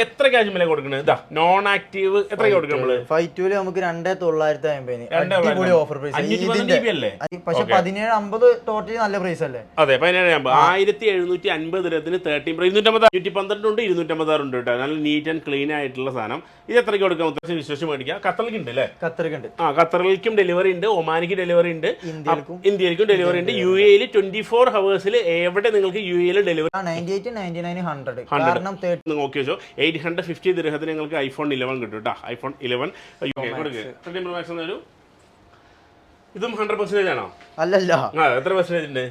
എത്രയ്ക്ക് അജ്മലെ കൊടുക്കുന്നത്? ഇതാ non active എത്രയ്ക്ക് കൊടുക്കണം നമ്മള്? 512 നമുക്ക് 2950 ഓഫർ പ്രൈസ്. പക്ഷെ 1750 ടോട്ടലി നല്ല പ്രൈസ് അല്ലേ? അതെ, 1750 1750 രൂപത്തിന് 13 Pro 212 ഉണ്ട്, 256 ഉണ്ട് കേട്ടോ. നല്ല നീറ്റ് ആൻഡ് ക്ലീൻ ആയിട്ടുള്ള സാധനം. ഇത് എത്രയ്ക്ക് കൊടുക്കാം? അത്യാവശ്യം വിശ്വസിച്ച് മേടിക്കാം. ഖത്തറിലേക്ക് ഉണ്ട് അല്ലേ? ഖത്തറിലേക്കും ഡെലിവറി ഉണ്ട്, ഒമാനിക്ക് ഡെലിവറി ഉണ്ട്, ഇന്ത്യയിലേക്കും ഡെലിവറി ഉണ്ട്. UAE 24 hours എവിടെ നിങ്ങൾക്ക് UAE ഡെലിവറി 98, 99, 100. നോക്കി വെച്ചോ. 850 ദിർഹത്തിന് നിങ്ങൾക്ക് iPhone 11 കിട്ടും കേട്ടോ. iPhone 11 13 Pro Max എന്നൊരു ഇതും 100% ആണോ? അല്ലല്ല, എത്ര പെർസെന്റേജ് ഉണ്ട്?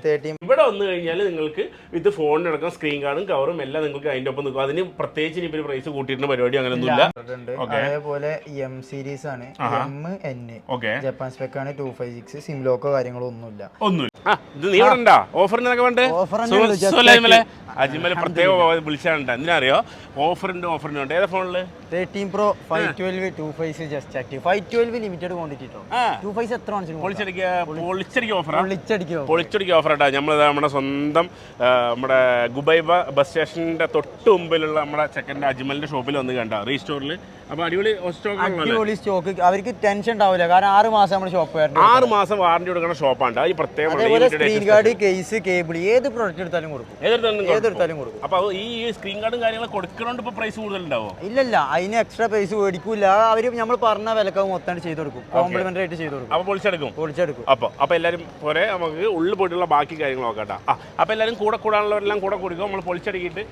ഇവിടെ വന്നു കഴിഞ്ഞാൽ നിങ്ങൾക്ക് വിത്ത് ഫോണിനടക്കം സ്ക്രീൻ കാർഡും കവറും എല്ലാം നിങ്ങൾക്ക് അതിന്റെ ഒപ്പം നിൽക്കും. അതിന് പ്രത്യേകിച്ച് ഇനി പ്രൈസ് കൂട്ടിയിരുന്ന പരിപാടി അങ്ങനെയൊന്നുമില്ല. അതേപോലെ M സീരീസ് ആണ്, MN ജപ്പാൻ സ്പെക് ആണ്, 256 സിം ലോക്കോ കാര്യങ്ങളോ ഒന്നുമില്ല. ഇത് നീ ഇവിടെ ഓഫറിനൊക്കെ വേണ്ടേ? അജ്മൽ പ്രത്യേകം വിളിച്ചാണ്. എന്തിനറിയോ? ഓഫറിനുണ്ട്. ഏതാ ഫോണില്? 13 Pro 512 256 just active 512 limited quantity. 256 എത്ര പൊളിച്ചടിക്കുക ഓഫർ ആട്ടാ. നമ്മുടെ സ്വന്തം നമ്മുടെ ഗുബൈബ ബസ് സ്റ്റേഷന്റെ തൊട്ട് മുമ്പിലുള്ള നമ്മുടെ ചെക്കൻ്റെ അജ്മലിന്റെ ഷോപ്പിൽ വന്ന് കണ്ട റീസ്റ്റോറിൽ. അപ്പൊ അടിപൊളി സ്റ്റോക്ക്. അവർക്ക് ടെൻഷൻ ഉണ്ടാവില്ല, കാരണം 6 മാസം നമ്മുടെ ഷോപ്പ് 6 മാസം വാറന്റി കൊടുക്കുന്ന ഷോപ്പാണ്. ഈ പ്രത്യേകം സ്ക്രീൻ ഗാർഡ്, കേസ്, കേബിൾ ഏത് പ്രോഡക്റ്റ് എടുത്താലും കൊടുക്കും. അപ്പൊ ഈ സ്ക്രീൻ ഗാർഡും കാര്യങ്ങളും കൊടുക്കണോണ്ട് ഇപ്പൊ പ്രൈസ് കൂടുതലുണ്ടാവോ? ഇല്ലല്ല, അതിന് എക്സ്ട്രാ പ്രൈസ് മേടിക്കൂല. അവര് നമ്മൾ പറഞ്ഞ വിലക്ക് മൊത്തം ചെയ്ത് കൊടുക്കും, കോംപ്ലിമെന്ററി ആയിട്ട് ചെയ്ത് കൊടുക്കും. അപ്പൊ പൊളിച്ചെടുക്കും. അപ്പൊ എല്ലാരും പോരെ, നമുക്ക് ഉള്ളിൽ പോയിട്ടുള്ള ബാക്കി കാര്യങ്ങൾ നോക്കട്ടെ. അപ്പൊ എല്ലാരും കൂടാനുള്ളവരെല്ലാം കൂടെ കൊടുക്കും. നമ്മൾ പൊളിച്ചടുക്കിയിട്ട്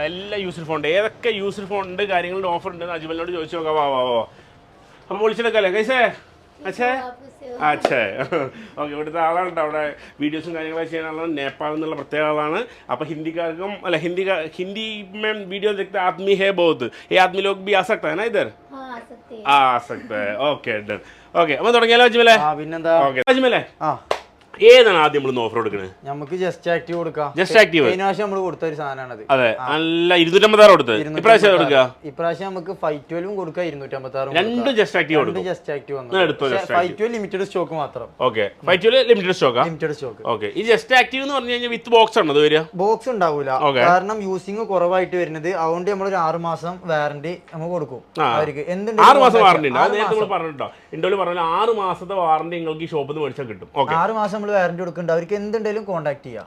എല്ലാ യൂസ്ഡ് ഫോണുണ്ട്, ഏതൊക്കെ യൂസ്ഡ് ഫോണുണ്ട് കാര്യങ്ങളുടെ ഓഫർ ഉണ്ട് അജ്മലിനോട് ചോദിച്ചു നോക്കാം. വാ അപ്പൊ പൊളിച്ചെടുക്കല്ലേ കൈസേ? ഓക്കെ, ഇവിടുത്തെ ആളാണ് അവിടെ വീഡിയോസും കാര്യങ്ങളൊക്കെ ചെയ്യാനുള്ള നേപ്പാൾ എന്നുള്ള പ്രത്യേക ആളാണ്. അപ്പോൾ ഹിന്ദിക്കാർക്കും അല്ല हिंदी में वीडियो देखते आदमी है बहुत, ये आदमी लोग भी आ सकता है ना इधर? आ सकता है. Okay done. ओके, അപ്പോൾ തുടങ്ങിയാലോ അജ്മലെ? പിന്നെന്താ? ഓക്കെ അജ്മലെ, ഏതാണ് ആദ്യം നമ്മൾ ഓഫർ കൊടുക്കുന്നത്? നമുക്ക് ജസ്റ്റ് ആക്റ്റീവ് കൊടുക്കാം. ജസ്റ്റ് ആക്റ്റീവ് നമ്മൾ കൊടുത്ത ഒരു സാധനമാണത്. അതെ, നല്ല 256 കൊടുത്തത്. ഇപ്രാവശ്യം കൊടുക്കുക. ഇപ്രാവശ്യം നമുക്ക് 512 കൊടുക്കാം, 256 രണ്ട് ജസ്റ്റ് ആക്റ്റീവ് കൊടുക്കും. ജസ്റ്റ് ആക്റ്റീവ് 512 ലിമിറ്റഡ് സ്റ്റോക്ക് മാത്രം. Okay, 512 limited stock. ഓക്കെ, ഈ ജസ്റ്റ് ആക്റ്റീവ് എന്ന് പറഞ്ഞു കഴിഞ്ഞാൽ വിത്ത് ബോക്സ് ആണ് അത് വരിക? ബോക്സ് ഉണ്ടാവില്ല, കാരണം യൂസിങ് കുറവായിട്ട് വരുന്നത്. അതുകൊണ്ട് നമ്മൾ ഒരു 6 മാസം വാറന്റി നമുക്ക് കൊടുക്കും അവർക്ക്. 6 മാസം വാറന്റി ഉണ്ട്. അത് നേരത്തെ നമ്മൾ പറഞ്ഞിട്ടോ, ഇന്ത്യയിൽ പറഞ്ഞാൽ 6 മാസത്തെ വാറന്റി നിങ്ങൾക്ക് ഈ ഷോപ്പിൽ നിന്ന് മേടിച്ചാൽ കിട്ടും. 6 മാസം വാറന്റി കൊടുക്കുന്നുണ്ട്. അവർക്ക് എന്തുണ്ടെങ്കിലും കോൺടാക്ട് ചെയ്യാം.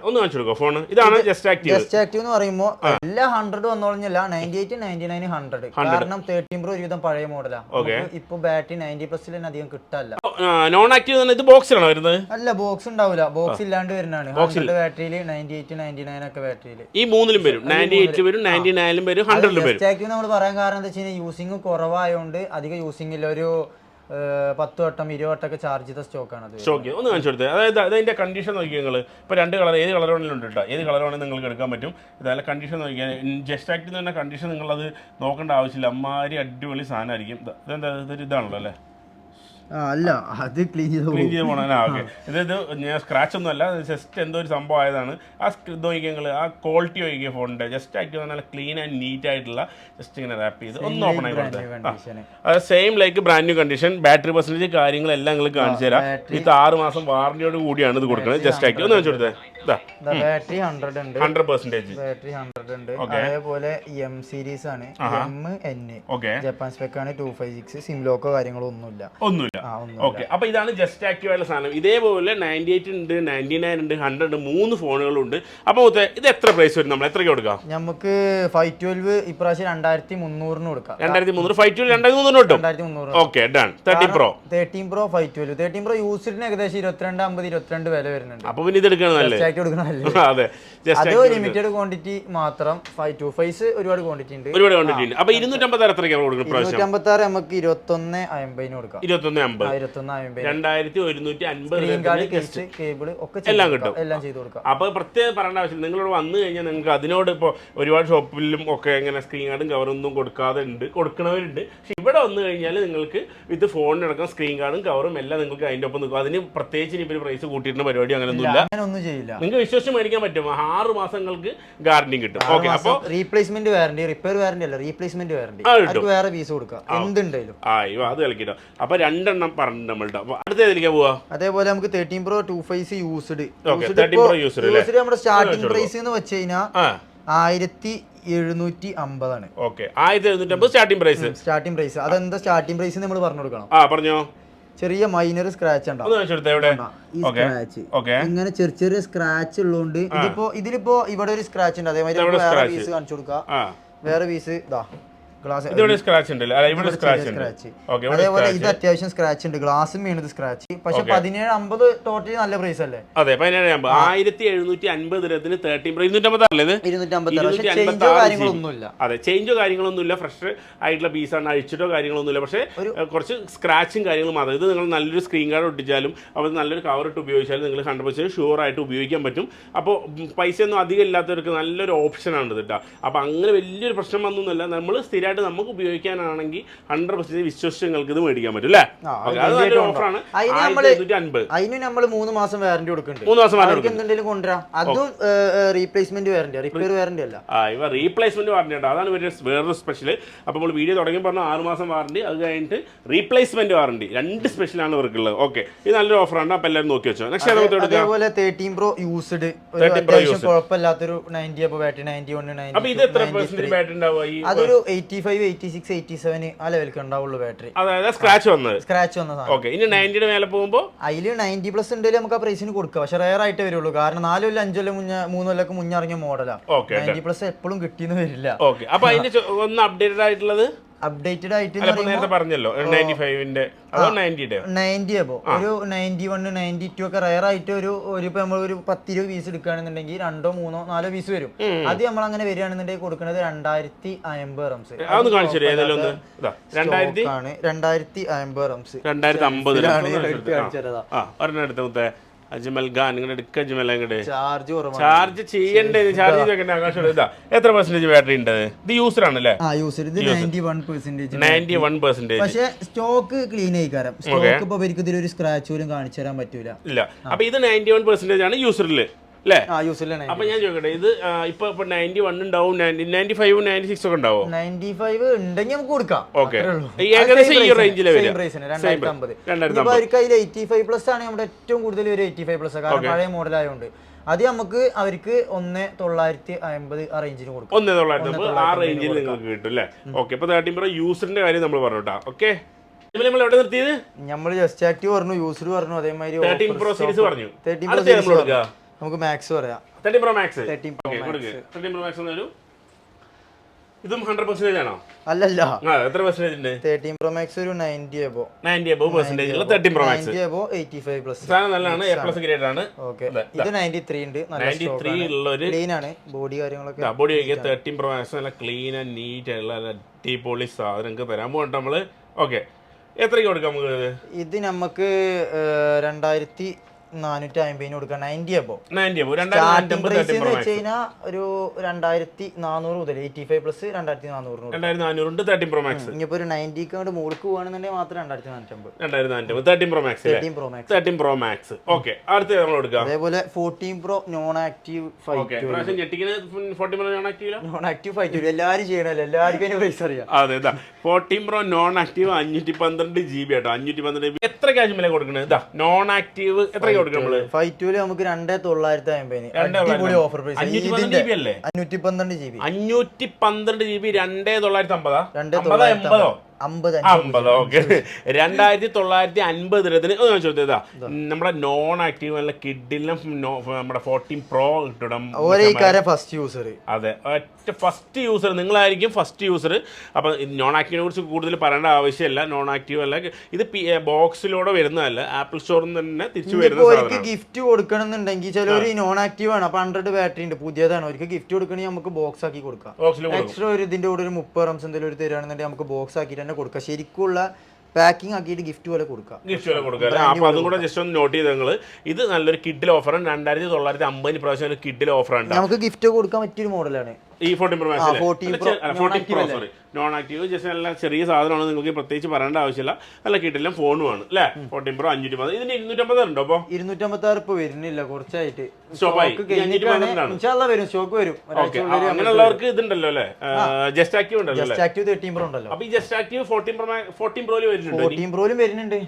ഒന്ന് കാണിച്ചു കൊടുക്കുക ഫോൺ. ഇതാണ് ജസ്റ്റ് ആക്റ്റീവ്. ജസ്റ്റ് ആക്റ്റീവ് എന്ന് പറയുമ്പോൾ എല്ലാ 100 വന്നോളഞ്ഞല്ല, 98, 99, 100. കാരണം 13 Pro ഒരുവിധം പഴയ മോഡലാണ്. ഇപ്പൊ ബാറ്ററി 90+ അധികം കിട്ടാല്ല. നോൺ ആക്റ്റീവ് ഇത് ബോക്സിലാണോ വരുന്നത്? അല്ല, ബോക്സ് ഉണ്ടാവില്ല, ബോക്സ് ഇല്ലാണ്ട് വരുന്നതാണ്. 100 ബാറ്ററിയിൽ 98, 99 ഒക്കെ ബാറ്ററിയിൽ ഈ മൂന്നിലും വരും. 98 വരും, 99 വരും, 100 വരും. ജസ്റ്റ് ആക്റ്റീവ് നമ്മൾ പറയാൻ കാരണം എന്താ വെച്ചാൽ യൂസിങ് കുറവായതുകൊണ്ട് അധികം യൂസിങ് ഇല്ല. ഒരു 10 വട്ടം 20 വട്ടമൊക്കെ ചാർജ് ചെയ്ത സ്റ്റോക്കാണ്. ഒന്ന് കാണിച്ചു കൊടുത്തത്. അതായത് അതിന്റെ കണ്ടീഷൻ നോക്കി നിങ്ങൾ ഇപ്പോൾ 2 കളർ, ഏത് കളർ വേണമെങ്കിലും ഉണ്ട് കേട്ടോ. ഏത് കളർ വേണമെങ്കിൽ നിങ്ങൾക്ക് എടുക്കാൻ പറ്റും. ഇതല്ല കണ്ടീഷൻ നോക്കിയാൽ ജസ്റ്റ് ആക്റ്റീവ് തന്നെ കണ്ടീഷൻ നിങ്ങളത് നോക്കേണ്ട ആവശ്യമില്ല. അമ്മാരി അടിപൊളി സാധനമായിരിക്കും. ഇതെന്താ ഇതാണല്ലോ അല്ലേ? അല്ല, അത് ക്ലീൻ ചെയ്ത് പോകണം. ഓക്കെ, ഇത് ഞാൻ സ്ക്രാച്ച് ഒന്നും അല്ല, ജസ്റ്റ് എന്തോ ഒരു സംഭവം ആയതാണ്. ഇത് നോക്കിയാൽ ആ ക്വാളിറ്റി നോക്കിയ ഫോണിന്റെ ജസ്റ്റ് ആക്റ്റീവ് നല്ല ക്ലീൻ ആൻഡ് നീറ്റ് ആയിട്ടുള്ള ജസ്റ്റ് ഇങ്ങനെ റാപ്പ് ചെയ്ത് ഒന്ന് ഓപ്പൺ ആയിക്കോട്ടെ. അത് same like brand new condition, battery percentage കാര്യങ്ങളെല്ലാം നിങ്ങൾ കാണിച്ചു തരാം. ഇത് 6 മാസം വാറന്റിയോട് കൂടിയാണ് ഇത് കൊടുക്കുന്നത്. ജസ്റ്റ് ആക്റ്റീവ് ഒന്ന് കാണിച്ചു കൊടുത്തേ. ബാറ്ററി 100% ബാറ്ററി 100 ഉണ്ട്. അതേപോലെ M സീരീസ് ആണ്, MN ജപ്പാൻ സ്പെക് ആണ്, 256 സിം ലോക്കോ കാര്യങ്ങളോ ഒന്നുമില്ല. ഓക്കെ, അപ്പൊ ഇതാണ് ജസ്റ്റ് ആക്റ്റീവ് ആയിട്ടുള്ള സാധനം. ഇതേപോലെ 98 ഉണ്ട്, 99 ഉണ്ട്, 100 ഉണ്ട്, 3 ഫോണുകളുണ്ട്. അപ്പൊ ഇത് എത്ര പ്രൈസ് വരും? നമ്മൾ എത്രയ്ക്ക് കൊടുക്കാം? നമുക്ക് 512 ഇപ്രാവശ്യം 2300 കൊടുക്കാം. 2300 512 2300 കിട്ടും. 2300. Okay done. 13 Pro 512 13 Pro യൂസിന് ഏകദേശം 2250 വില വരുന്നുണ്ട്. അപ്പൊ പിന്നെ ഇത് എടുക്കണമല്ലേ? അതെ, ലിമിറ്റഡ് ക്വാണ്ടിറ്റി മാത്രം. 525 ഒരുപാട് ക്വാണ്ടിറ്റി ഉണ്ട്. അപ്പൊ 256 എത്രയ്ക്കാണ് കൊടുക്കുന്നത്? 256 നമുക്ക് 2150 കൊടുക്കാം. 2150 കേബിൾ ഒക്കെ എല്ലാം കിട്ടും. എല്ലാം ചെയ്ത് കൊടുക്കാം. അപ്പൊ പ്രത്യേകം പറയേണ്ട ആവശ്യം, നിങ്ങളോട് വന്നു കഴിഞ്ഞാൽ നിങ്ങൾക്ക് അതിനോട് ഇപ്പോൾ ഒരുപാട് ഷോപ്പിലും ഒക്കെ ഇങ്ങനെ സ്ക്രീൻ കാർഡും കവറൊന്നും കൊടുക്കാതെ ഉണ്ട്, കൊടുക്കണവരുണ്ട്. പക്ഷെ ഇവിടെ വന്നു കഴിഞ്ഞാൽ നിങ്ങൾക്ക് വിത്ത് ഫോണിനടക്കം സ്ക്രീൻ കാർഡും കവറും എല്ലാം നിങ്ങൾക്ക് അതിൻ്റെ ഒപ്പം നിൽക്കും. അതിന് പ്രത്യേകിച്ച് ഇനി ഇവർ പ്രൈസ് കൂട്ടിയിരുന്ന പരിപാടി അങ്ങനെയൊന്നുമില്ല. നിങ്ങൾക്ക് വിശ്വസിച്ച് മേടിക്കാൻ പറ്റും. 6 മാസങ്ങൾക്ക് ഗ്യാരണ്ടി കിട്ടും. ഓക്കെ, അപ്പോൾ റീപ്ലേസ്മെന്റ് വാറന്റി, റിപ്പയർ വാറന്റി അല്ല, റീപ്ലേസ്മെന്റ് വാറന്റി വേറെ പീസ് കൊടുക്കാം. എന്തുണ്ടായാലും അത് കളിക്കട്ടോ. അപ്പൊ 2 എണ്ണം പറഞ്ഞു നമ്മളുടെ. അടുത്ത ഏതിലേക്കാ പോവാ? അതേപോലെ നമുക്ക് 13 Pro 256 യൂസ്ഡ്. നമ്മുടെ സ്റ്റാർട്ടിംഗ് പ്രൈസ് എന്ന് വെച്ച് കഴിഞ്ഞാൽ 1750 ഓക്കെ 1750 സ്റ്റാർട്ടിംഗ് പ്രൈസ്. അതെന്താ സ്റ്റാർട്ടിംഗ് പ്രൈസ് നമ്മൾ പറഞ്ഞു കൊടുക്കണം. പറഞ്ഞോ. ചെറിയ മൈനർ സ്ക്രാച്ച് ഉണ്ടാവും. ഇങ്ങനെ ചെറിയ ചെറിയ സ്ക്രാച്ച് ഉള്ളതുകൊണ്ട് ഇതിലിപ്പോ ഇവിടെ ഒരു സ്ക്രാച്ച് ഉണ്ട്. അതേമാതിരി വേറെ പീസ് കാണിച്ചു കൊടുക്കാം. വേറെ പീസ് ഇതാ അതേപോലെ ഇത് അത്യാവശ്യം സ്ക്രാച്ച് ഉണ്ട്. ഗ്ലാസും വീണത് സ്ക്രാച്ച്. പക്ഷെ 1750 ടോട്ടലി നല്ല പ്രൈസ് അല്ലേ? അതെ 1750 അതെ ചേഞ്ചോ കാര്യങ്ങളൊന്നുമില്ല. ഫ്രഷ് ആയിട്ടുള്ള പീസാണ്. അഴിച്ചിട്ടോ കാര്യങ്ങളൊന്നുമില്ല. പക്ഷെ കുറച്ച് സ്ക്രാച്ചും കാര്യങ്ങളും മാത്രം. ഇത് നിങ്ങൾ നല്ലൊരു സ്ക്രീൻ ഗാർഡ് ഒട്ടിച്ചാലും അവർ നല്ലൊരു കവർ ഇട്ട് ഉപയോഗിച്ചാലും നിങ്ങൾ 100% ഷുവർ ആയിട്ട് ഉപയോഗിക്കാൻ പറ്റും. അപ്പോൾ പൈസയൊന്നും അധികം ഇല്ലാത്തവർക്ക് നല്ലൊരു ഓപ്ഷനാണ് ഇത് കേട്ടോ. അപ്പോൾ അങ്ങനെ വലിയൊരു പ്രശ്നം വന്നൊന്നുമില്ല. നമ്മൾ സ്ഥിരമായിട്ട് നമുക്ക് ഉപയോഗിക്കാനാണെങ്കിൽ 100% വിശ്വസിച്ച് നിങ്ങൾക്ക് ഇത് മേടിക്കാൻ പറ്റും അല്ലേ? അത് നല്ലൊരു ഓഫറാണ്. അതിന് നമ്മൾ 3 മാസം വാറന്റി കൊടുക്കുന്നുണ്ട്. 3 മാസം വാറന്റി എന്തെങ്കിലും കൊണ്ടുവരാം. അതും റീപ്ലേസ്മെന്റ് വാറന്റി, റിപ്പയർ വാറന്റി അല്ല. ഇവ റീപ്ലേസ്മെന്റ് വാറന്റി ഉണ്ട്. അതാണ് വേറൊരു സ്പെഷ്യൽ. അപ്പോൾ നമ്മൾ വീഡിയോ തുടങ്ങി പറഞ്ഞ 6 മാസം വാറന്റി, അത് കഴിഞ്ഞിട്ട് റീപ്ലേസ്മെന്റ് വാറന്റി, 2 സ്പെഷ്യലാണ് ഇവർക്കുള്ളത്. ഓക്കെ, ഇത് നല്ലൊരു ഓഫറാണ്. അപ്പോൾ എല്ലാവരും നോക്കി വെച്ചോ. അതേപോലെ 13 Pro യൂസ്ഡ് കുഴപ്പമില്ലാത്തൊരു 90 അപ്പോൾ ബാറ്ററി 91 90. അപ്പോൾ ഇത് എത്ര പെർസെന്റേജ് ബാറ്ററി ഉണ്ടാവുക? അതൊരു 85 86 87 ആ ലെവലിലേക്ക് ഉണ്ടാവുള്ളൂ ബാറ്ററി. അതായത് സ്ക്രാച്ച് വന്നത് ഓക്കെ. ഇനി 90 മേലെ പോകുമ്പോൾ അതില് 90+ ഉണ്ടെങ്കിൽ നമുക്ക് ആ പ്രൈസിന് കൊടുക്കാം. പക്ഷെ റയർ ആയിട്ട് വരുള്ളൂ. കാരണം 4 കൊല്ലം 5 കൊല്ലം 3 കൊല്ലം മുന്നേ ഇറങ്ങിയ മോഡലാണ്. 90+ എപ്പോഴും കിട്ടിയെന്ന് വരില്ല. ഓക്കെ, അപ്പൊ അതിന്റെ ഒന്ന് അപ്ഡേറ്റഡ് ആയിട്ടുള്ളത് അപ്ഡേറ്റഡ് ആയിട്ട് നേരത്തെ പറഞ്ഞല്ലോ 95ന്റെ അതോ 90 അപ്പോ ഒരു 91 92 ഒക്കെ റയർ ആയിട്ട് ഒരു നമ്മൾ ഒരു 10-20 പീസ് എടുക്കുകയാണെന്നുണ്ടെങ്കിൽ 2 3 4 പീസ് വരും. അത് നമ്മൾ അങ്ങനെ വരികയാണെന്നുണ്ടെങ്കിൽ കൊടുക്കുന്നത് 2050 റംസ്. 2050 റംസ്. 2050 അജ്മൽ ഖാൻ നിങ്ങളുടെ എടുക്ക അജ്മൽ അങ്ങോട്ട് ചാർജ് ചെയ്യണ്ടേ? ചാർജ് ചെയ്ത് ആകാശം. ഇതാ എത്ര പെർസെന്റേജ് ബാറ്ററി ഉണ്ട്? ഇത് യൂസർ ആണല്ലേ? 91%. പക്ഷേ സ്റ്റോക്ക് ക്ലീൻ ആയിക്കാരം. സ്റ്റോക്ക് ഇപ്പൊ ഇതിൽ ഒരു സ്ക്രാച്ച് പോലും കാണിച്ചു തരാൻ പറ്റൂല. ഇല്ല. അപ്പൊ ഇത് 91% ആണ് യൂസറിൽ അല്ലേ? അപ്പൊ ഞാൻ ചോദിക്കട്ടെ, ഇത് ഇപ്പൊ 91 ഉണ്ടാവും, 95 96 ഒക്കെ ഉണ്ടാവും? 95 ഉണ്ടെങ്കിൽ നമുക്ക് കൊടുക്കാം. ഓക്കെ, ഏകദേശം ഈ റേഞ്ചിലെ വരും. 2050 85+ ആണ് നമ്മുടെ ഏറ്റവും കൂടുതൽ ഒരു 85+. കാരണം പഴയ മോഡൽ ആയതുകൊണ്ട് അത് നമുക്ക് അവർക്ക് 1950 ആ റേഞ്ചിന് കൊടുക്കും. 1950 ആ റേഞ്ചിൽ നിങ്ങൾക്ക് കിട്ടും അല്ലേ? ഓക്കെ, ഇപ്പൊ 13 Pro യൂസറിന്റെ കാര്യം നമ്മൾ പറഞ്ഞോട്ടാ. ഓക്കെ, നമ്മൾ എവിടെ നിർത്തിയത്? നമ്മൾ ജസ്റ്റ് ആക്റ്റീവ് പറഞ്ഞു, യൂസർ പറഞ്ഞു, അതേമാതിരി 13 Pro സീരീസ് പറഞ്ഞു. 13 Pro സീരീസ് നമുക്ക് മാക്സ് പറയാം. 13 Pro Max. 13 Pro Max എന്നൊരു ഇതും 100% ആണോ? അല്ലല്ല, എത്ര പെർസെന്റേജ് ഉണ്ട്? 13 Pro Max ഒരു 90 above 90% ഉള്ള 13 Pro Max. 90 above 85+. സാധനം നല്ലതാണ്, A+ ഗ്രേഡ് ആണ്. ഓക്കേ, ഇത് 93 ഉണ്ട്, നല്ല 93 ഉള്ള ഒരു ക്ലീൻ ആണ് ബോഡി കാര്യങ്ങളൊക്കെ. ബോഡി ഒക്കെ 13 Pro Max നല്ല ക്ലീൻ ആൻഡ് നീറ്റ് ആയിട്ടുള്ള അടിപൊളി സാധനം നിങ്ങൾക്ക് തരാൻ പോകട്ടെ നമ്മള്. ഓക്കെ, എത്രയ്ക്ക് കൊടുക്കാം നമുക്ക് ഇത്? നമുക്ക് 2450 കൊടുക്കാം. 90 above. സ്റ്റാർട്ടിംഗ് പ്രൈസ് എന്ന് വെച്ച് കഴിഞ്ഞാൽ ഒരു 2400 മുതൽ 85+ 2400 ഉണ്ട് 13 Pro Max. ഇനിയിപ്പോ ഒരു 90 കൊണ്ട് മുകളിൽ പോവാണെന്നുണ്ടെങ്കിൽ മാത്രം 2450. 13 Pro Max. 13 Pro Max. Okay, അടുത്ത നമ്മൾ കൊടുക്കാം. അതേപോലെ 14 Pro non active 512. Non active 512 എല്ലാരും ചെയ്യണല്ലോ, എല്ലാവർക്കും അതിന് പ്രൈസ് അറിയാം. അതെ, 14 Pro നോൺ ആക്റ്റീവ് 512 GB ആട്ടോ. 512 GB എത്ര ക്യാഷ് വില കൊടുക്കണത്? ഇതാ നോൺ ആക്റ്റീവ് എത്ര കൊടുക്കും നമ്മള്? 512 നമുക്ക് 2950. അടിപൊളി ഓഫർ പ്രൈസ്. 512 GB അല്ലേ? 512 GB. 512 GB 2950. 50. ഓക്കെ, 2950 ചോദിച്ചതാ. നമ്മുടെ നോൺ ആക്റ്റീവ് നല്ല കിഡിലും നമ്മുടെ 14 Pro കിട്ടണം. First user. അതെ, ഫസ്റ്റ് യൂസർ നിങ്ങളായിരിക്കും ഫസ്റ്റ് യൂസർ. അപ്പൊ നോൺ ആക്റ്റീവിനെ കുറിച്ച് കൂടുതൽ പറയേണ്ട ആവശ്യമില്ല. നോൺ ആക്റ്റീവ് അല്ല, ഇത് ബോക്സിലൂടെ വരുന്നതല്ല, ആപ്പിൾ സ്റ്റോറിൽ നിന്ന് തന്നെ തിരിച്ചു വരുന്ന സാധനം. ഗിഫ്റ്റ് കൊടുക്കണം എന്നുണ്ടെങ്കിൽ ചിലർ നോൺ ആക്റ്റീവ് ആണ്, അപ്പൊ 100 ബാറ്ററി ഉണ്ട്, പുതിയതാണ്, അവർക്ക് ഗിഫ്റ്റ് കൊടുക്കണമെങ്കിൽ നമുക്ക് ബോക്സ് ആക്കി കൊടുക്കാം. എക്സ്ട്രാ ഒരു ഇതിന്റെ കൂടെ ഒരു 30 റംസ് എന്തെങ്കിലും ഒരു തരുകയാണെന്നുണ്ടെങ്കിൽ നമുക്ക് ബോക്സ് ആക്കിയിട്ട് തന്നെ കൊടുക്കാം. ശരിക്കുള്ള പാക്കിംഗ് ആക്കിയിട്ട് ഗിഫ്റ്റ് പോലെ കൊടുക്കാം. അപ്പൊ അതും കൂടെ ജസ്റ്റ് ഒന്ന് നോട്ട് ചെയ്ത് നിങ്ങൾ. ഇത് നല്ലൊരു കിഡിൽ ഓഫറാണ്. 2950 പ്രാവശ്യം ഒരു കിഡിൽ ഓഫറാണ്. നമുക്ക് ഗിഫ്റ്റ് കൊടുക്കാൻ പറ്റിയൊരു മോഡലാണ് ഈ 14 Pro Max. 14 Pro non active just നല്ല ചെറിയ സാധനമാണ്, നിങ്ങൾക്ക് പ്രത്യേകിച്ച് പറയേണ്ട ആവശ്യമില്ല. നല്ല കിട്ടില്ല ഫോണുമാണ് അല്ലേ. 14 Pro 550. ഇതിന് 250 ഉണ്ടോ? അപ്പോൾ 256 ഇപ്പോൾ വരുന്നില്ല, കുറച്ചായിട്ട് സ്റ്റോപ്പായി. വരും, സ്റ്റോക്ക് വരും. അങ്ങനെയുള്ളവർക്ക് ഇതുണ്ടല്ലോ അല്ലേ, ജസ്റ്റ് ആക്റ്റീവ് ഉണ്ടല്ലോ. ജസ്റ്റ് ആക്റ്റീവ് 13 Pro ഉണ്ടല്ലോ. അപ്പോൾ ഈ ജസ്റ്റ് ആക്റ്റീവ് 14 Pro വരുന്നുണ്ട്. 14 Pro വരുന്നുണ്ട്.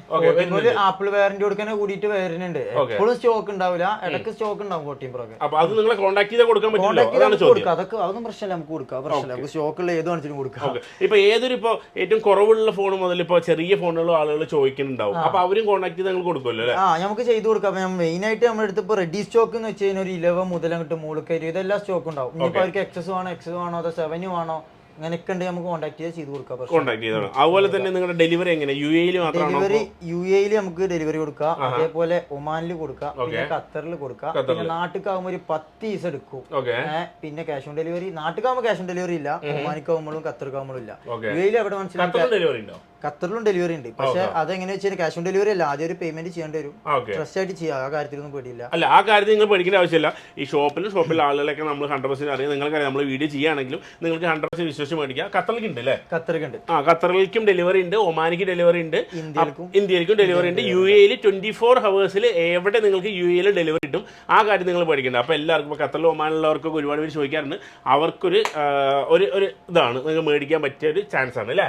ആപ്പിൾ വാറന്റി കൊടുക്കാൻ കൂടിയിട്ട് വരുന്നുണ്ട്. എപ്പോഴും സ്റ്റോക്ക് ഉണ്ടാവില്ല, ഇടയ്ക്ക് സ്റ്റോക്ക് ഉണ്ടാവും 14 Pro. അപ്പോൾ അത് നിങ്ങളെ കോൺടാക്ട് ചെയ്താൽ കൊടുക്കാൻ പറ്റില്ല, അതാണ് ചോദ്യം. അതൊക്കെ അതൊന്നും പ്രശ്നമില്ല, നമുക്ക് കൊടുക്കാം, പ്രശ്നമില്ല. നമുക്ക് സ്റ്റോക്കുള്ള ഏത് കാണിച്ചിട്ടും കൊടുക്കാം. ഇപ്പൊ ഏതൊരു ഇപ്പൊ ഏറ്റവും കുറവുള്ള ഫോൺ മുതൽ ഇപ്പൊ ചെറിയ ഫോണുകളും ആളുകൾ ചോദിക്കുന്നുണ്ടാവും, അപ്പൊ അവരും കോൺടാക്ട് ചെയ്ത് നിങ്ങൾ കൊടുക്കുമല്ലോ അല്ലേ? നമുക്ക് ചെയ്ത് കൊടുക്കാം. മെയിൻ ആയിട്ട് നമ്മുടെ അടുത്ത് ഇപ്പൊ റെഡി സ്റ്റോക്ക് എന്ന് വെച്ച് കഴിഞ്ഞാൽ ഒരു 11 മുതൽ അങ്ങോട്ട് മുകളിൽ ഇതെല്ലാം സ്റ്റോക്ക് ഉണ്ടാവും. ഇനിയിപ്പോ അവർക്ക് എക്സസ് വേണോ അതോ 7 വേണോ അങ്ങനെയൊക്കെ ഉണ്ട്, നമുക്ക് കോൺടാക്ട് ചെയ്ത് കൊടുക്കാം. കോൺടാക്ട് ചെയ്തോളാം. അതുപോലെ തന്നെ നിങ്ങളുടെ ഡെലിവറി എങ്ങനെ? UAE മാത്രമാണോ? ഡെലിവറി UAE നമുക്ക് ഡെലിവറി കൊടുക്കാം, അതേപോലെ ഒമാനിൽ കൊടുക്കാം, പിന്നെ ഖത്തറിൽ കൊടുക്കാം. പിന്നെ നാട്ടിലാകുമ്പോൾ ഒരു 10 പീസ് എടുക്കും. പിന്നെ ക്യാഷ് ഓൺ ഡെലിവറി, നാട്ടിലാകുമ്പോൾ ക്യാഷ് ഓൺ ഡെലിവറി ഇല്ല, ഒമാനിക്കാവുമ്പോഴും ഖത്തറിക്കാവുമ്പോഴും ഇല്ല. UAE എവിടെ മനസ്സിലാക്കാം, ഖത്തറിലും ഡെലിവറി ഉണ്ട്. പക്ഷെ അതെങ്ങനെ വെച്ചാൽ ക്യാഷ് ഓൺ ഡെലിവറി അല്ല, ആദ്യം ഒരു പേയ്മെന്റ് ചെയ്യേണ്ടി വരും. ട്രസ്റ്റ് ആയിട്ട് ചെയ്യാം, ആ കാര്യത്തിലൊന്നും പേടിയില്ല. അല്ല, ആ കാര്യത്തിൽ നിങ്ങൾ പേടിക്കേണ്ട ആവശ്യമില്ല. ഈ ഷോപ്പിലെ ആളുകളൊക്കെ നമ്മൾ 100% അറിയാം. നിങ്ങൾക്കറിയാം, നമ്മൾ വീഡിയോ ചെയ്യുകയാണെങ്കിലും നിങ്ങൾക്ക് 100% വിശ്വസിച്ച് മേടിക്കാം. ഖത്തറിലേക്ക് ഉണ്ട് അല്ലേ? ഖത്തറിലുണ്ട്. ഖത്തറിലേക്കും ഡെലിവറി ഉണ്ട്, ഒമാനിക്ക് ഡെലിവറി ഉണ്ട്, ഇന്ത്യയിലേക്കും ഡെലിവറി ഉണ്ട്. UAE 24 ഹവേഴ്സിൽ എവിടെ നിങ്ങൾക്ക് UAE ഡെലിവറി കിട്ടും. ആ കാര്യം നിങ്ങൾ പേടിക്കേണ്ട. അപ്പോൾ എല്ലാവർക്കും ഖത്തറിലും ഒമാനിലുള്ളവർക്കൊക്കെ ഒരുപാട് പേര് ചോദിക്കാറുണ്ട്. അവർക്കൊരു ഒരു ഇതാണ് നിങ്ങൾക്ക് മേടിക്കാൻ പറ്റിയ ഒരു ചാൻസ് ആണ് അല്ലേ?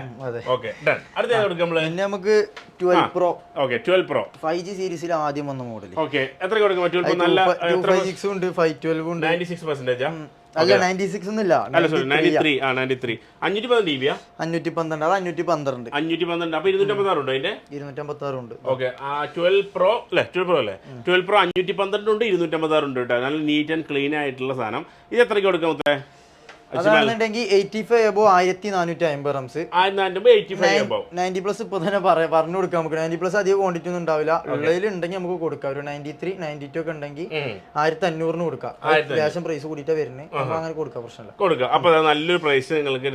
Okay, done. പിന്നെ നമുക്ക് 12 Pro. ഓക്കെ, 12 Pro 5G സീരീസിൽ ആദ്യം വന്ന മോഡൽ. ഓക്കെ, എത്ര കൊടുക്കും? 256 ഉണ്ട്, 512 ഉണ്ട്. 96% അല്ല 96 ഒന്നുമില്ല, അല്ല സോറി 93. 93 512 GB. 512 അത് 512. 512. അപ്പോൾ 256 ഉണ്ടോ അതിന്റെ? 256 ഉണ്ട്. ഓക്കെ, 12 Pro അല്ലേ? 12 Pro അല്ലേ? 12 Pro 512 ഉണ്ട്, 256 ഉണ്ട് കേട്ടോ. നല്ല നീറ്റ് ആൻഡ് ക്ലീൻ ആയിട്ടുള്ള സാധനം. ഇത് എത്രയ്ക്ക് കൊടുക്കാം മൊത്തം? അതാണെന്നുണ്ടെങ്കിൽ 85 above 1450 റംസ്. 90+ ഇപ്പൊ തന്നെ പറഞ്ഞു കൊടുക്കാം നമുക്ക്. 90+ അധികം ക്വാണ്ടിറ്റി ഒന്നും ഉണ്ടാവില്ല, ഉള്ളതിൽ ഉണ്ടെങ്കിൽ നമുക്ക് കൊടുക്കാം. ഒരു 93, 92 ഒക്കെ ഉണ്ടെങ്കിൽ 1500 കൊടുക്കാം. അത്യാവശ്യം പ്രൈസ് കൂടിയിട്ടാ വരുന്നത്, അപ്പൊ അങ്ങനെ കൊടുക്കാം, പ്രശ്നമില്ല, കൊടുക്കാം. അപ്പൊ നല്ലൊരു പ്രൈസ് നിങ്ങൾക്ക്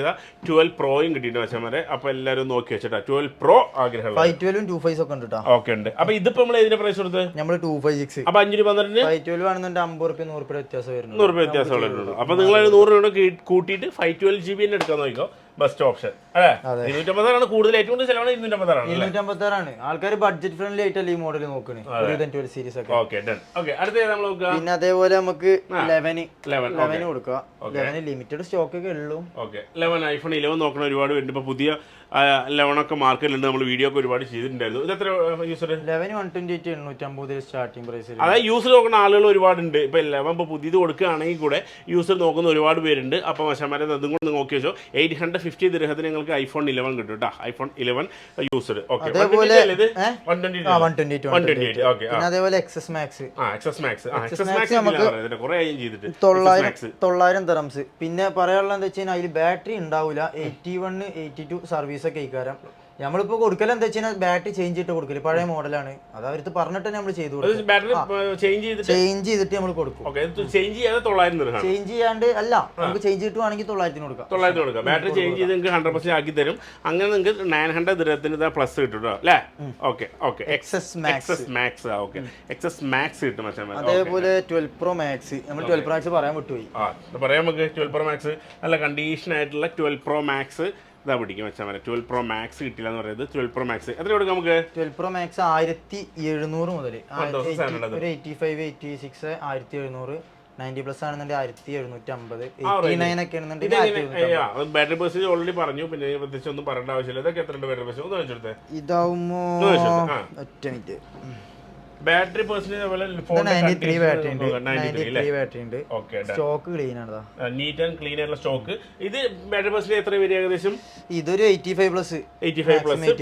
12 Proയും കിട്ടിയിട്ട് വെച്ചാൽ വരെ. അപ്പൊ എല്ലാവരും നോക്കി വെച്ചിട്ടാ 12 Pro ആഗ്രഹം. 512 256 ഒക്കെ ഉണ്ട് കേട്ടോ. ഓക്കെ ഉണ്ട്. അപ്പൊ ഇതിപ്പോ നമ്മൾ ഇതിന്റെ പ്രൈസ് കൊടുത്ത് നമ്മൾ 256. അപ്പൊ 512 512 ആണെന്നുണ്ടെങ്കിൽ 50 രൂപ 100 രൂപ വ്യത്യാസം വരുന്നത്. 100 രൂപ വ്യത്യാസമുള്ളൂ. അപ്പൊ നിങ്ങൾ 100 രൂപ കൂട്ടിയിട്ട് 512 GB തന്നെ എടുക്കാൻ നോക്കിക്കോ. ബെസ്റ്റ് ഓപ്ഷൻ അല്ലേ? 256 കൂടുതൽ, ഏറ്റവും കൂടുതൽ ചിലവാണ് 256 ആണ്. ആൾക്കാർ ബഡ്ജറ്റ് ഫ്രണ്ട്ലി ആയിട്ടല്ലേ ഈ മോഡൽ നോക്കുന്നത് സീരീസ് ഒക്കെ. Okay, done. ഓക്കെ, അടുത്ത നമ്മൾ നോക്കുക. പിന്നെ അതേപോലെ നമുക്ക് 11 കൊടുക്കുക. 11 ലിമിറ്റഡ് സ്റ്റോക്ക് ഒക്കെ ഉള്ളൂ. ഓക്കെ, 11 iPhone 11 നോക്കണ ഒരുപാട് പേരുണ്ട്. ഇപ്പൊ പുതിയ 11 ഒക്കെ മാർക്കറ്റിലുണ്ട്. നമ്മൾ വീഡിയോ ഒക്കെ ഒരുപാട് ചെയ്തിട്ടുണ്ടായിരുന്നു. ഇത് എത്ര യൂസർ? 11 128 850 starting price. അതായത് യൂസർ നോക്കുന്ന ആളുകൾ ഒരുപാടുണ്ട്. ഇപ്പൊ 11 ഇപ്പോൾ പുതിയത് കൊടുക്കുകയാണെങ്കിൽ കൂടെ യൂസർ നോക്കുന്ന ഒരുപാട് പേരുണ്ട്. അപ്പോൾ മശാമാരെ അതും കൊണ്ട് നോക്കി വെച്ചോ. 850 ദിർഹത്തിന് നിങ്ങൾക്ക് iPhone 11 കിട്ടും കേട്ടോ. iPhone 11 user. ഓക്കെ, അതേപോലെ 128. ഓക്കെ, അതേപോലെ XS Max. XS Max നമുക്ക് കുറേ ചെയ്തിട്ട് 900 ദിർഹംസ്. പിന്നെ പറയാനുള്ളത് എന്താ വെച്ചാൽ അതിൽ ബാറ്ററി ഉണ്ടാവില്ല. 81 82 സർവീസ് ഒക്കെ ഇക്കാരം. നമ്മളിപ്പോ കൊടുക്കൽ എന്താ വെച്ചാൽ ബാറ്ററി ചേഞ്ച് ചെയ്തിട്ട് കൊടുക്കല്, പഴയ മോഡലാണ്. അത് അവർക്ക് പറഞ്ഞിട്ട് നമ്മൾ ചെയ്തു കൊടുക്കും. ചേഞ്ച് ചെയ്തിട്ട് നമ്മൾ കൊടുക്കും. ചേഞ്ച് ചെയ്യാണ്ട് അല്ല, നമുക്ക് ചേഞ്ച് ചെയ്തിട്ടുവാണെങ്കിൽ 900 കൊടുക്കാം. 900 കൊടുക്കാം. ബാറ്ററി ചേഞ്ച് ചെയ്ത് നിങ്ങൾക്ക് 100% ആക്കി തരും. അങ്ങനെ നിങ്ങൾക്ക് 900 ദിർഹത്തിന് പ്ലസ് കിട്ടും അല്ലേ? Okay, okay, XS Max. Okay, XS Max കിട്ടും. അതേപോലെ 12 Pro Max. നമ്മൾ 12 Pro Max പറയാൻ വിട്ടുപോയി. പറയാം നമുക്ക്. 12 Pro Max നല്ല കണ്ടീഷൻ ആയിട്ടുള്ള 12 Pro Max ഇതാ പിടിക്കും വെച്ചാൽ മതി. 12 Pro Max കിട്ടില്ല എന്ന് പറയുന്നത്. 12 Pro Max എത്ര കൊടുക്കാം നമുക്ക്? 12 Pro Max 1700 മുതൽ 85 86 1700. 90+ ആണെന്നുണ്ടെങ്കിൽ 1750. 89 ഒക്കെ ആണെന്നുണ്ടെങ്കിൽ ബാറ്ററി പെർസെന്റേജ് ഓൾറെഡി പറഞ്ഞു. പിന്നെ പ്രത്യേകിച്ച് ഒന്നും പറയേണ്ട ആവശ്യമില്ല. ഇതൊക്കെ എത്ര ബാറ്ററി പെർസെന്റേജ് ഒന്ന് വെച്ചെടുത്തേ. ഇതാവുമ്പോ ഒറ്റ മിനിറ്റ്. ബാറ്ററി പെർസെന്റേജ് അതുപോലെ 93 ബാറ്ററി ഉണ്ട്. 93 ബാറ്ററി ഉണ്ട്. സ്റ്റോക്ക് ക്ലീൻ ആണ്, നീറ്റ് ആൻഡ് ക്ലീൻ ആയിട്ടുള്ള സ്റ്റോക്ക്. ഇത് ബാറ്ററി പെർസെന്റേജ് എത്ര വരും ഏകദേശം? ഇതൊരു 85+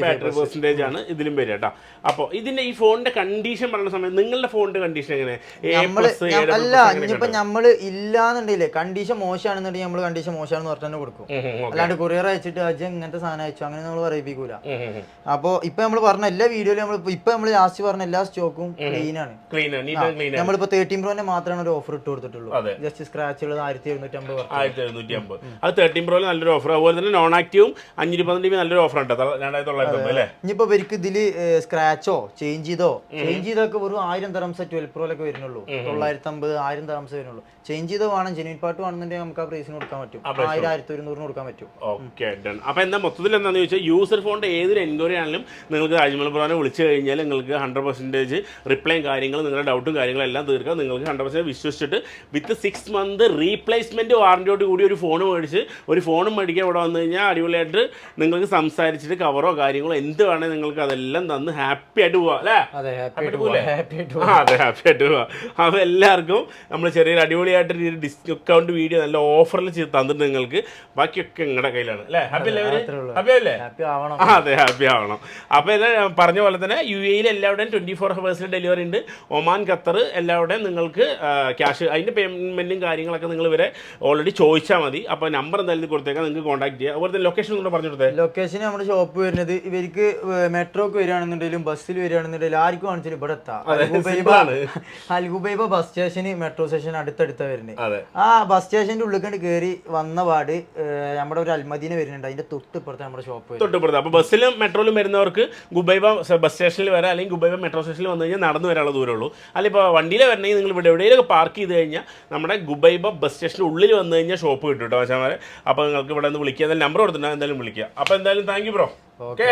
ബാറ്ററി പെർസെന്റേജ് ആണ് ഇതിലും വരിക കേട്ടോ. അപ്പോൾ ഇതിന്റെ ഈ ഫോണിന്റെ കണ്ടീഷൻ പറയുന്ന സമയത്ത് നിങ്ങളുടെ ഫോണിന്റെ കണ്ടീഷൻ എങ്ങനെ? അല്ല, ഇനിയിപ്പോ നമ്മള് ഇല്ലാന്നുണ്ടെങ്കിലേ കണ്ടീഷൻ മോശമാണെന്നുണ്ടെങ്കിൽ നമ്മൾ കണ്ടീഷൻ മോശമാണെന്ന് പറഞ്ഞ് തന്നെ കൊടുക്കും. അല്ലാണ്ട് കൊറിയർ അയച്ചിട്ട് ഇങ്ങനത്തെ സാധനം അയച്ചു അങ്ങനെ നമ്മൾ പറയിപ്പിക്കൂല. അപ്പൊ ഇപ്പൊ നമ്മൾ പറഞ്ഞ എല്ലാ വീഡിയോയിലും ഇപ്പൊ നമ്മൾ ലാസ്റ്റ് പറഞ്ഞ എല്ലാ സ്റ്റോക്കും സംഭവം ക്ലീൻ ആണ്. നമ്മളിപ്പോ 13 Pro മാത്രമാണ് ഒരു ഓഫർ ഇട്ട് കൊടുത്തിട്ടുള്ളൂ. ജസ്റ്റ് സ്ക്രാച്ച് ഉള്ളത് 1750. അത് 13 Pro നല്ലൊരു ഓഫർ. അതുപോലെ തന്നെ നോൺ ആക്റ്റീവും 512 നല്ലൊരു ഓഫർ ഉണ്ട് 2950 അല്ലേ. ഇനിയിപ്പോ ഇവർക്ക് ഇതില് സ്ക്രാച്ചോ ചേഞ്ച് ചെയ്തൊക്കെ വെറും 1000 dirhams 12 Pro വരുന്നുള്ളൂ. 950 1000 dirhams വരുന്നുള്ളൂ. ചേഞ്ച് ചെയ്ത് വേണം, ജെന്യൂൻ പാർട്ട് വേണമെന്നുണ്ടെങ്കിൽ നമുക്ക് ആ പ്രൈസിന് കൊടുക്കാൻ പറ്റും. 1000-1100 കൊടുക്കാൻ പറ്റും. Okay done. അപ്പൊ എന്താ മൊത്തത്തിൽ എന്താണെന്ന് ചോദിച്ചാൽ യൂസർ ഫോണിന്റെ ഏതൊരു എൻക്വയറി ആണെങ്കിലും നിങ്ങൾക്ക് അജ്മൽ ബ്രോനെ വിളിച്ചു കഴിഞ്ഞാൽ നിങ്ങൾക്ക് 100% റിപ്ലൈയും കാര്യങ്ങളും നിങ്ങളുടെ ഡൗട്ടും കാര്യങ്ങളും എല്ലാം തീർക്കാം. നിങ്ങൾക്ക് 100% വിശ്വസിച്ചിട്ട് വിത്ത് 6 month റീപ്ലേസ്മെന്റ് വാറന്റിയോട് കൂടി ഒരു ഫോൺ മേടിച്ച് ഒരു ഫോണും മേടിക്കാൻ ഇവിടെ വന്നു കഴിഞ്ഞാൽ അടിപൊളിയായിട്ട് നിങ്ങൾക്ക് സംസാരിച്ചിട്ട് കവറോ കാര്യങ്ങളോ എന്ത് വേണേൽ നിങ്ങൾക്ക് അതെല്ലാം തന്ന് ഹാപ്പി ആയിട്ട് പോവാം അല്ലേ. അതെ, ഹാപ്പി ആയിട്ട് പോവാം. അപ്പോൾ എല്ലാവർക്കും നമ്മൾ ചെറിയൊരു അടിപൊളിയായിട്ട് ഡിസ്കൗണ്ട് വീഡിയോ നല്ല ഓഫറിൽ ചെയ്ത് തന്നിട്ട് നിങ്ങൾക്ക് ബാക്കിയൊക്കെ നിങ്ങളുടെ കയ്യിലാണ് അല്ലേ. ഹാപ്പി അല്ലേ? ഹാപ്പി അല്ലേ? അതെ, ഹാപ്പി ആവണം. അപ്പോൾ ഇത് പറഞ്ഞ പോലെ തന്നെ UAE എല്ലാവരുടെയും 24 hours ഡെലിവറി ഉണ്ട്. ഒമാൻ, ഖത്തർ എല്ലാവരുടെയും നിങ്ങൾക്ക് ക്യാഷ് അതിൻ്റെ പേയ്മെൻറ്റും കാര്യങ്ങളൊക്കെ നിങ്ങൾ ഇവരെ ഓൾറെഡി ചോദിച്ചാൽ മതി. അപ്പോൾ നമ്പർ എന്തായാലും കൊടുത്തേക്കാം, നിങ്ങൾക്ക് കോൺടാക്ട് ചെയ്യാം. അതുപോലെ തന്നെ ലൊക്കേഷൻ കൂടെ പറഞ്ഞു കൊടുത്തേ. ലൊക്കേഷൻ നമ്മുടെ ഷോപ്പ് വരുന്നത് ഇവർക്ക് മെട്രോക്ക് വരികയാണെന്നുണ്ടെങ്കിലും ബസ്സിൽ വരികയാണെന്നുണ്ടെങ്കിലും ആർക്കും കാണിച്ചാലും ഇവിടെ എത്താം. അൽഗുബൈബ ബസ് സ്റ്റേഷന് മെട്രോ സ്റ്റേഷൻ അടുത്തടുത്ത വരുന്നത്. ആ ബസ് സ്റ്റേഷന്റെ ഉള്ളിൽ കണ്ട് കയറി വന്ന പാട് നമ്മുടെ ഒരു അൽമദീന വരുന്നുണ്ട്, അതിന്റെ തൊട്ടിപ്പുറത്ത് നമ്മുടെ ഷോപ്പ് തൊട്ടിപ്പുറത്ത്. അപ്പോൾ ബസ്സിലും മെട്രോയിലും വരുന്നവർക്ക് ഗുബൈബ ബസ് സ്റ്റേഷനിൽ വരാം, അല്ലെങ്കിൽ ഗുബൈബ മെട്രോ സ്റ്റേഷനിൽ വന്നു കഴിഞ്ഞാൽ നടന്നു വരാനുള്ള ദൂരമുള്ളൂ. അല്ലെങ്കിൽ ഇപ്പോൾ വണ്ടിയിൽ വരണമെങ്കിൽ നിങ്ങൾ ഇവിടെ എവിടെയെങ്കിലും പാർക്ക് ചെയ്ത് കഴിഞ്ഞാൽ നമ്മുടെ ഗുബൈബ ബസ് സ്റ്റേഷൻ്റെ ഉള്ളിൽ വന്നു കഴിഞ്ഞാൽ ഷോപ്പ് കിട്ടും കേട്ടോ ആശാമാരെ. അപ്പോൾ നിങ്ങൾക്ക് ഇവിടെ നിന്ന് വിളിക്കുക, എന്തായാലും നമ്പർ കൊടുത്തിട്ടുണ്ടെങ്കിൽ എന്തായാലും വിളിക്കുക. അപ്പോൾ എന്തായാലും താങ്ക് യു ബ്രോ. ഓക്കെ.